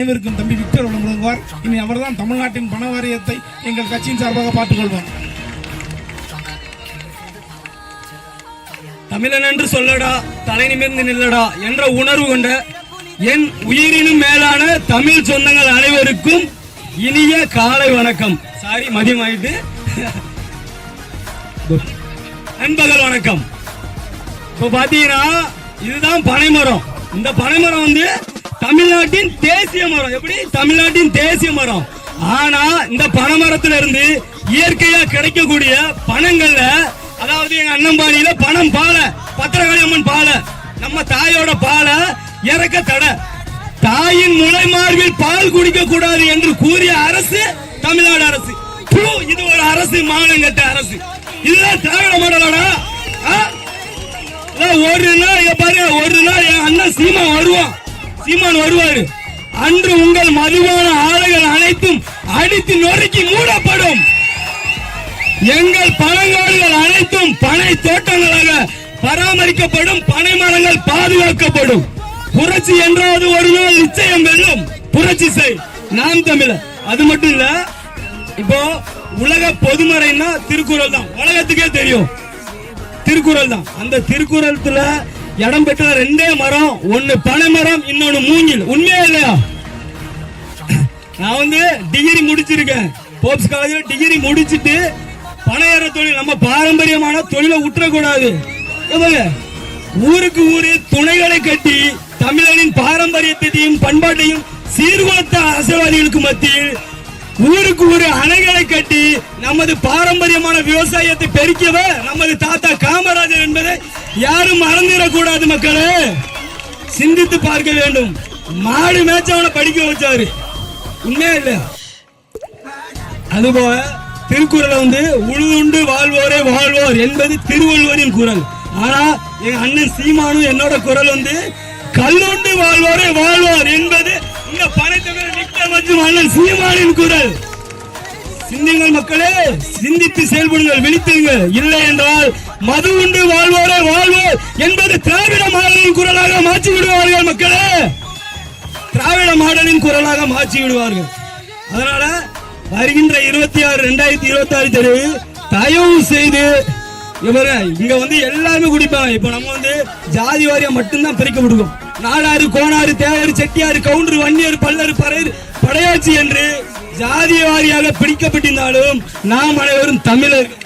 அனைவருக்கும் தம்பி விக்டர் வழங்குவார். இனி அவர்தான் தமிழ்நாட்டின் பண வாரியத்தை எங்கள் கட்சியின் சார்பாக பார்த்துக் கொள்வார். தமிழன் என்று சொல்லடா, தலை நிமிர்ந்து நில்லடா என்ற உணர்வு கொண்ட என் உயிரினும் மேலான தமிழ் சொந்தங்கள் அனைவருக்கும் இனிய காலை வணக்கம். சாரி, மதியம் ஆயிட்டு, நண்பகல் வணக்கம். இப்ப பாத்தீங்கன்னா இதுதான் பனைமரம். இந்த பனைமரம் வந்து தமிழ்நாட்டின் தேசிய மரம். எப்படி? தமிழ்நாட்டின் தேசிய மரம். ஆனா இந்த பனைமரத்துல இருந்து இயற்கையா கிடைக்கக்கூடிய பணங்கள்ல, அதாவது எங்க அண்ணம்பாடியில பணம் பாலை, பத்திரகாளி அம்மன் பாலை, நம்ம தாயோட பாலை இறக்க தடை. தாயின் முளை மார்பில் பால் குடிக்க கூடாது என்று கூறிய அரசு தமிழ்நாடு அரசு. இது ஒரு அரசு, மானங்கட்ட அரசு. இதுதான் திராவிட மாடலடா. ஒரு நாள் பாருங்க, ஒரு நாள் என் அண்ணன் சீமான் வருவாரு. அன்று உங்கள் மதுவான ஆலைகள் அனைத்தும் அடித்து நொறுக்கி மூடப்படும். எங்கள் பழங்காடுகள் அனைத்தும் பனை தோட்டங்களாக பராமரிக்கப்படும். பனை மரங்கள் பாதுகாக்கப்படும். புரட்சி என்றாவது ஒரு நாள் நிச்சயம் வெல்லும். புரட்சி செய், நாம் தமிழர். அது மட்டும் இல்ல, இப்போ உலக பொதுமறைன்னா திருக்குறள் தான். உலகத்துக்கே தெரியும், திருக்குறள் தான். அந்த திருக்குறளத்துல இடம் பெற்ற ரெண்டே மரம், ஒன்னு பனை மரம், இன்னொன்னு மூங்கில். உண்மையா இல்லையா? நான் வந்து டிகிரி முடிச்சிருக்கேன், போப்ஸ் காலேஜ்ல டிகிரி முடிச்சிட்டு பனையற தொழில், நம்ம பாரம்பரியமான தொழிலை விட்டுறக்கூடாது. ஊருக்கு ஊரு துணைகளை கட்டி தமிழனின் பாரம்பரியத்தையும் பண்பாட்டையும் சீர்குலைத்த அரசியல்வாதிகளுக்கு மத்தியில் ஊருக்கு ஊரு அணைகளை கட்டி நமது பாரம்பரியமான விவசாயத்தை பெருக்கியவ நமது தாத்தா காமராஜர் என்பதை யாரும் மறந்துடக்கூடாது. மக்களே, சிந்தித்து பார்க்க வேண்டும். மாடு மேய்ச்சவனை படிக்க வச்சாரு, உண்மையா இல்லையா? அதுபோல திருக்குறளை வந்து உழுதுண்டு வாழ்வோரே வாழ்வோர் என்பது திருவள்ளுவரின் குரல். ஆனா எங்க அண்ணன் சீமானும் என்னோட குரல் வந்து கல்லுண்டு வாழ்வோரே வாழ்வோர் என்பது இந்த பனைத்தமிழர் விக்டர் மற்றும் அண்ணன் சீமானின் குரல். சிந்திங்கள் மக்களே, சிந்தித்து செயல்படுங்கள், விழித்துங்கள். இல்லை என்றால் மது உண்டு வாழ்வோரே வாழ்வோர் என்பது திராவிட மாடலின் குரலாக மாற்றி விடுவார்கள். மக்களே, திராவிட மாடலின் குரலாக மாற்றி விடுவார்கள். அதனால வருகின்ற 26/2026 தெருவு தயவு செய்து இங்க வந்து எல்லாருமே குடிப்பாங்க. இப்ப நம்ம வந்து ஜாதி வாரியம் மட்டும்தான் பிரிக்க விடுவோம். நாடாறு, கோணாறு, தேவாறு, செட்டியாறு, கவுண்டர், வன்னியர், பல்லர், பறையர், படையாட்சி என்று ஜாதி வாரியாக பிடிக்கப்பட்டிருந்தாலும் நாம் அனைவரும் தமிழர்கள்.